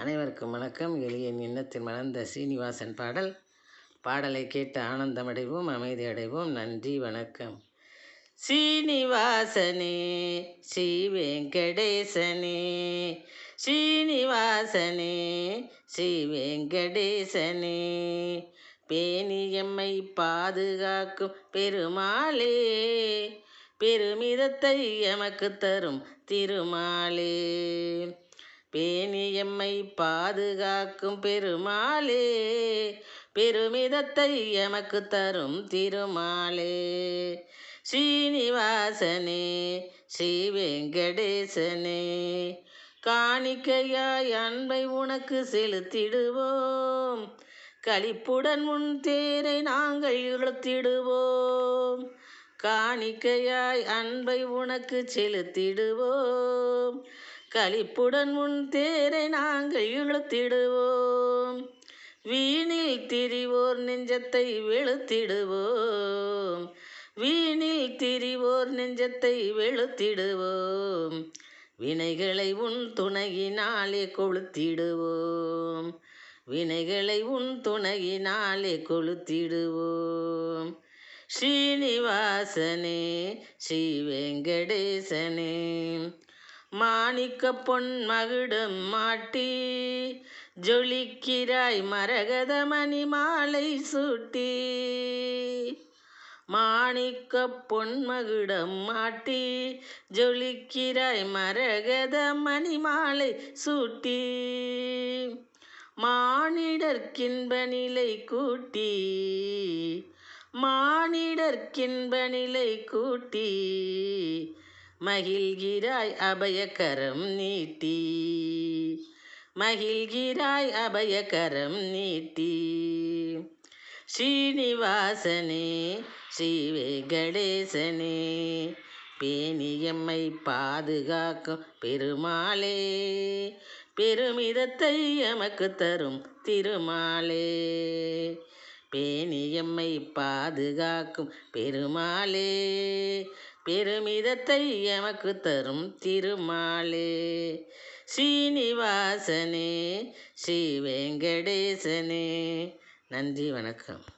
அனைவருக்கும் வணக்கம். எளிய எண்ணத்தில் மலர்ந்த சீனிவாசன் பாடலை கேட்டு ஆனந்தமடைவோம், அமைதி அடைவோம். நன்றி, வணக்கம். சீனிவாசனே ஸ்ரீ வெங்கடேசனே, ஸ்ரீனிவாசனே ஸ்ரீ வெங்கடேசனே, பேணியம்மை பாதுகாக்கும் பெருமாளே, பெருமிதத்தை எமக்கு தரும் திருமாலே, பேணியம்மை பாதுகாக்கும் பெருமாளே, பெருமிதத்தை எமக்கு தரும் திருமாலே, ஸ்ரீனிவாசனே ஸ்ரீ வெங்கடேசனே, காணிக்கையாய் அன்பை உனக்கு செலுத்திடுவோம், களிப்புடன் முன் தேரை நாங்கள் இழுத்திடுவோம், காணிக்கையாய் அன்பை உனக்கு செலுத்திடுவோம், களிப்புடன் முன் தேரை நாங்கள் இழுத்திடுவோம், வீணில் திரிவோர் நெஞ்சத்தை வெளுத்திடுவோம், வீணில் திரிவோர் நெஞ்சத்தை வெளுத்திடுவோம், வினைகளை உன் துணையினாலே கொளுத்திடுவோம், வினைகளை உன் துணையினாலே கொளுத்திடுவோம், ஸ்ரீனிவாசனே ஸ்ரீ வெங்கடேசனே, மாணிக்க பொன் மகுடம் மாட்டி ஜொலிக்கிறாய் மரகத மணி மாலை சூட்டி, மாணிக்க பொன் மகுடம் மாட்டி ஜொலிக்கிறாய் மரகத மணி மாலை சூட்டி, மானிடர்க்கின்ப நிலை கூட்டி, மானிடர்க்கின்ப நிலை கூட்டி, மகிழ்கிறாய் அபயகரம் நீட்டி, மகிழ்கிறாய் அபயகரம் நீட்டி, ஸ்ரீனிவாசனே ஸ்ரீ வெங்கடேசனே, பேணியம்மை பாதுகாக்கும் பெருமாளே, பெருமிதத்தை எமக்கு தரும் திருமாலே, பேணியம்மை பாதுகாக்கும் பெருமாளே, பெருமிதத்தை எமக்கு தரும் திருமாலே, ஸ்ரீனிவாசனே ஸ்ரீ வெங்கடேசனே. நன்றி, வணக்கம்.